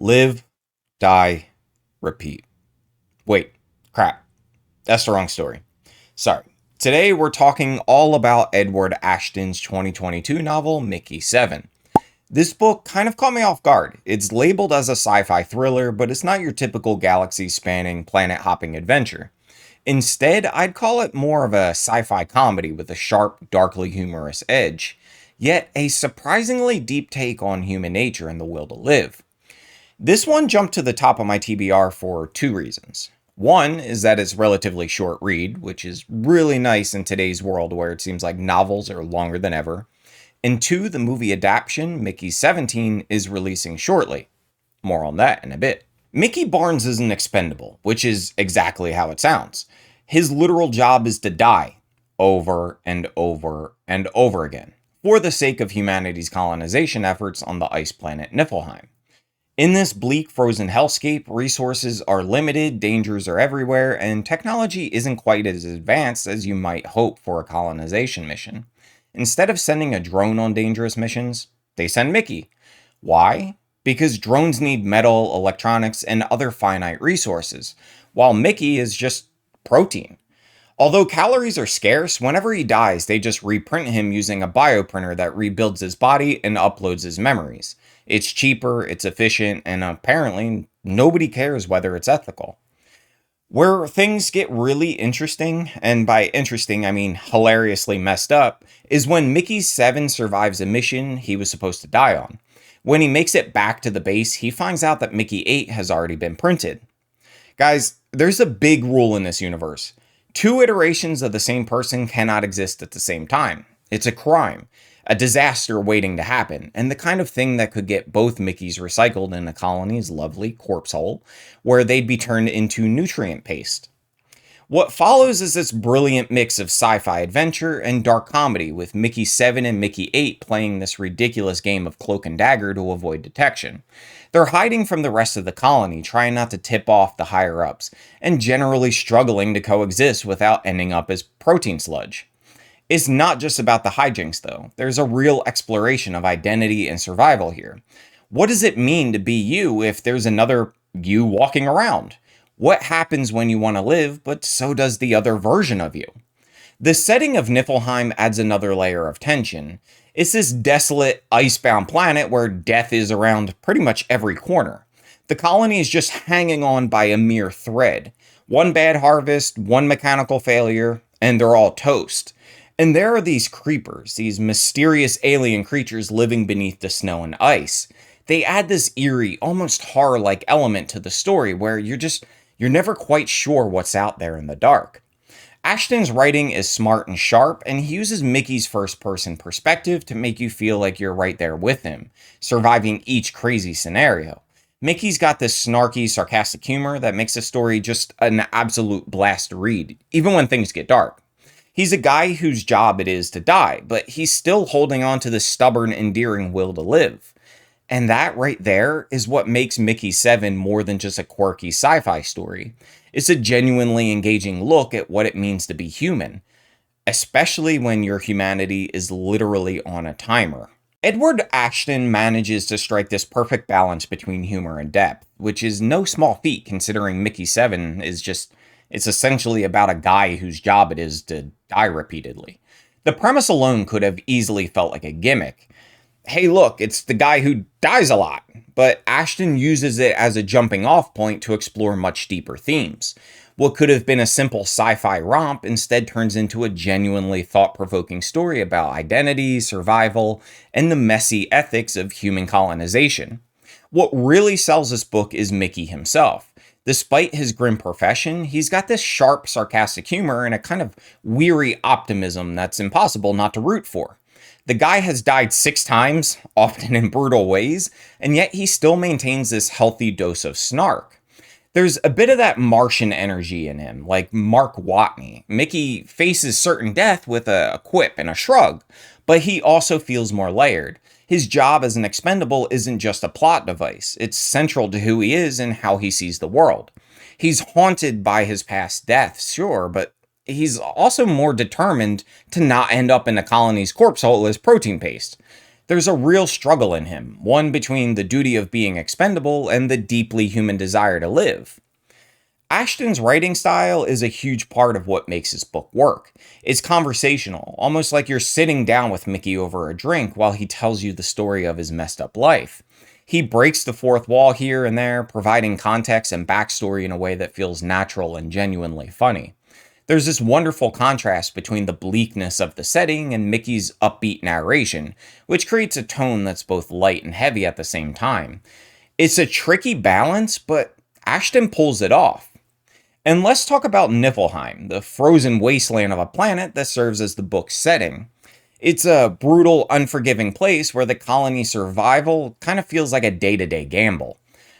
Live, die, repeat. Wait, crap. That's the wrong story. Sorry. Today we're talking all about Edward Ashton's 2022 novel, Mickey7. This book kind of caught me off guard. It's labeled as a sci-fi thriller, but it's not your typical galaxy-spanning, planet-hopping adventure. Instead, I'd call it more of a sci-fi comedy with a sharp, darkly humorous edge, yet a surprisingly deep take on human nature and the will to live. This one jumped to the top of my TBR for two reasons. One is that it's relatively short read, which is really nice in today's world where it seems like novels are longer than ever. And two, the movie adaptation, Mickey17, is releasing shortly. More on that in a bit. Mickey Barnes is an expendable, which is exactly how it sounds. His literal job is to die over and over and over again for the sake of humanity's colonization efforts on the ice planet Niflheim. In this bleak, frozen hellscape, resources are limited, dangers are everywhere, and technology isn't quite as advanced as you might hope for a colonization mission. Instead of sending a drone on dangerous missions, they send Mickey. Why? Because drones need metal, electronics, and other finite resources, while Mickey is just protein. Although calories are scarce, whenever he dies, they just reprint him using a bioprinter that rebuilds his body and uploads his memories. It's cheaper, it's efficient, and apparently nobody cares whether it's ethical. Where things get really interesting, and by interesting I mean hilariously messed up, is when Mickey7 survives a mission he was supposed to die on. When he makes it back to the base, he finds out that Mickey8 has already been printed. Guys, there's a big rule in this universe. Two iterations of the same person cannot exist at the same time. It's a crime, a disaster waiting to happen, and the kind of thing that could get both Mickeys recycled in a colony's lovely corpse hole, where they'd be turned into nutrient paste. What follows is this brilliant mix of sci-fi adventure and dark comedy, with Mickey7 and Mickey8 playing this ridiculous game of cloak and dagger to avoid detection. They're hiding from the rest of the colony, trying not to tip off the higher-ups, and generally struggling to coexist without ending up as protein sludge. It's not just about the hijinks, though. There's a real exploration of identity and survival here. What does it mean to be you if there's another you walking around? What happens when you want to live, but so does the other version of you? The setting of Niflheim adds another layer of tension. It's this desolate, icebound planet where death is around pretty much every corner. The colony is just hanging on by a mere thread. One bad harvest, one mechanical failure, and they're all toast. And there are these creepers, these mysterious alien creatures living beneath the snow and ice. They add this eerie, almost horror-like element to the story where you're never quite sure what's out there in the dark. Ashton's writing is smart and sharp, and he uses Mickey's first-person perspective to make you feel like you're right there with him, surviving each crazy scenario. Mickey's got this snarky, sarcastic humor that makes the story just an absolute blast to read, even when things get dark. He's a guy whose job it is to die, but he's still holding on to the stubborn, endearing will to live. And that right there is what makes Mickey7 more than just a quirky sci-fi story. It's a genuinely engaging look at what it means to be human, especially when your humanity is literally on a timer. Edward Ashton manages to strike this perfect balance between humor and depth, which is no small feat considering Mickey7 it's essentially about a guy whose job it is to die repeatedly. The premise alone could have easily felt like a gimmick. Hey look, it's the guy who dies a lot, but Ashton uses it as a jumping off point to explore much deeper themes. What could have been a simple sci-fi romp instead turns into a genuinely thought-provoking story about identity, survival, and the messy ethics of human colonization. What really sells this book is Mickey himself. Despite his grim profession, he's got this sharp, sarcastic humor and a kind of weary optimism that's impossible not to root for. The guy has died 6 times, often in brutal ways, and yet he still maintains this healthy dose of snark. There's a bit of that Martian energy in him, like Mark Watney. Mickey faces certain death with a quip and a shrug, but he also feels more layered. His job as an expendable isn't just a plot device. It's central to who he is and how he sees the world. He's haunted by his past deaths, sure, but he's also more determined to not end up in the colony's corpse hole as protein paste. There's a real struggle in him, one between the duty of being expendable and the deeply human desire to live. Ashton's writing style is a huge part of what makes his book work. It's conversational, almost like you're sitting down with Mickey over a drink while he tells you the story of his messed up life. He breaks the fourth wall here and there, providing context and backstory in a way that feels natural and genuinely funny. There's this wonderful contrast between the bleakness of the setting and Mickey's upbeat narration, which creates a tone that's both light and heavy at the same time. It's a tricky balance, but Ashton pulls it off. And let's talk about Niflheim, the frozen wasteland of a planet that serves as the book's setting. It's a brutal, unforgiving place where the colony's survival kind of feels like a day-to-day gamble.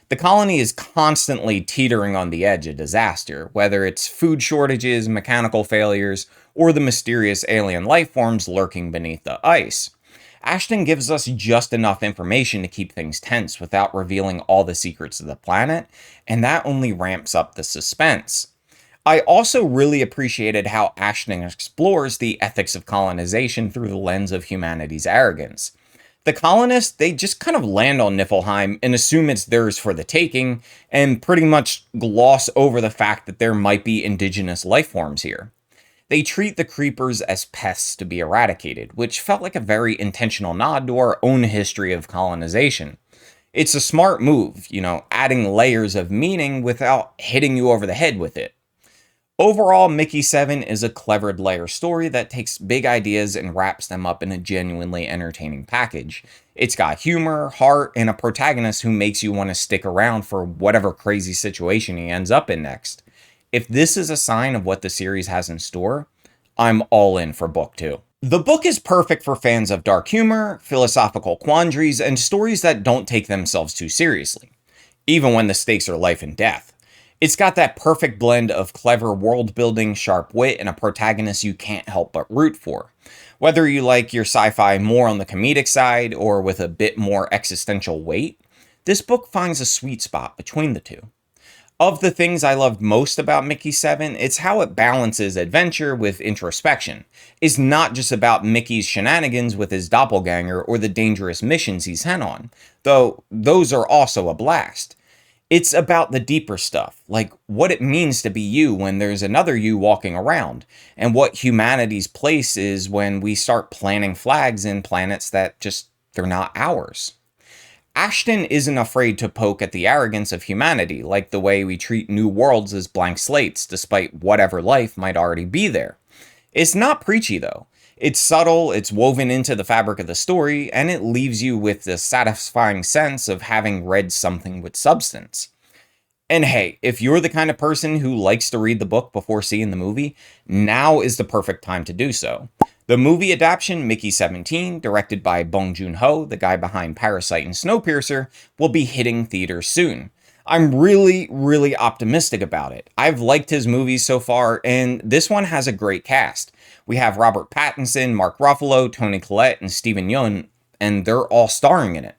The colony is constantly teetering on the edge of disaster, whether it's food shortages, mechanical failures, or the mysterious alien life forms lurking beneath the ice. Ashton gives us just enough information to keep things tense without revealing all the secrets of the planet, and that only ramps up the suspense. I also really appreciated how Ashton explores the ethics of colonization through the lens of humanity's arrogance. The colonists, they just kind of land on Niflheim and assume it's theirs for the taking, and pretty much gloss over the fact that there might be indigenous life forms here. They treat the creepers as pests to be eradicated, which felt like a very intentional nod to our own history of colonization. It's a smart move, adding layers of meaning without hitting you over the head with it. Overall, Mickey7 is a clever layer story that takes big ideas and wraps them up in a genuinely entertaining package. It's got humor, heart, and a protagonist who makes you want to stick around for whatever crazy situation he ends up in next. If this is a sign of what the series has in store, I'm all in for book 2. The book is perfect for fans of dark humor, philosophical quandaries, and stories that don't take themselves too seriously, even when the stakes are life and death. It's got that perfect blend of clever world building, sharp wit, and a protagonist you can't help but root for. Whether you like your sci-fi more on the comedic side or with a bit more existential weight, this book finds a sweet spot between the two. Of the things I loved most about Mickey7, it's how it balances adventure with introspection. It's not just about Mickey's shenanigans with his doppelganger or the dangerous missions he's sent on, though those are also a blast. It's about the deeper stuff, like what it means to be you when there's another you walking around, and what humanity's place is when we start planting flags in planets that they're not ours. Ashton isn't afraid to poke at the arrogance of humanity, like the way we treat new worlds as blank slates despite whatever life might already be there. It's not preachy though. It's subtle, it's woven into the fabric of the story, and it leaves you with the satisfying sense of having read something with substance. And hey, if you're the kind of person who likes to read the book before seeing the movie, now is the perfect time to do so. The movie adaptation, Mickey17, directed by Bong Joon-ho, the guy behind Parasite and Snowpiercer, will be hitting theaters soon. I'm really optimistic about it. I've liked his movies so far, and this one has a great cast. We have Robert Pattinson, Mark Ruffalo, Toni Collette, and Steven Yeun, and they're all starring in it.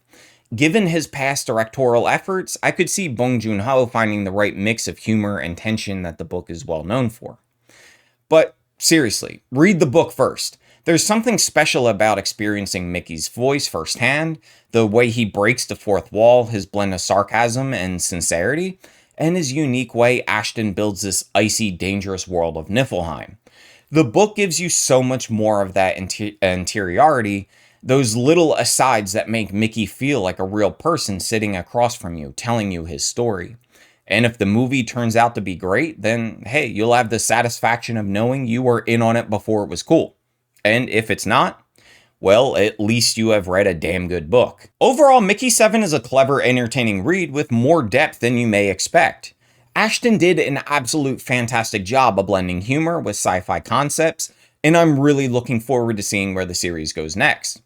Given his past directorial efforts, I could see Bong Joon-ho finding the right mix of humor and tension that the book is well known for. But seriously, read the book first. There's something special about experiencing Mickey's voice firsthand, the way he breaks the fourth wall, his blend of sarcasm and sincerity, and his unique way Ashton builds this icy, dangerous world of Niflheim. The book gives you so much more of that interiority, those little asides that make Mickey feel like a real person sitting across from you, telling you his story. And if the movie turns out to be great, then hey, you'll have the satisfaction of knowing you were in on it before it was cool. And if it's not, well, at least you have read a damn good book. Overall, Mickey7 is a clever, entertaining read with more depth than you may expect. Ashton did an absolute fantastic job of blending humor with sci-fi concepts, and I'm really looking forward to seeing where the series goes next.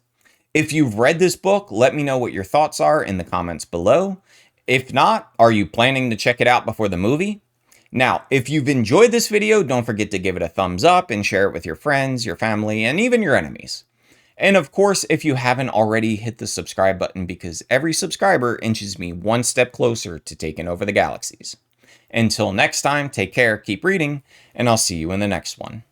If you've read this book, let me know what your thoughts are in the comments below. If not, are you planning to check it out before the movie? Now, if you've enjoyed this video, don't forget to give it a thumbs up and share it with your friends, your family, and even your enemies. And of course, if you haven't already, hit the subscribe button because every subscriber inches me one step closer to taking over the galaxies. Until next time, take care, keep reading, and I'll see you in the next one.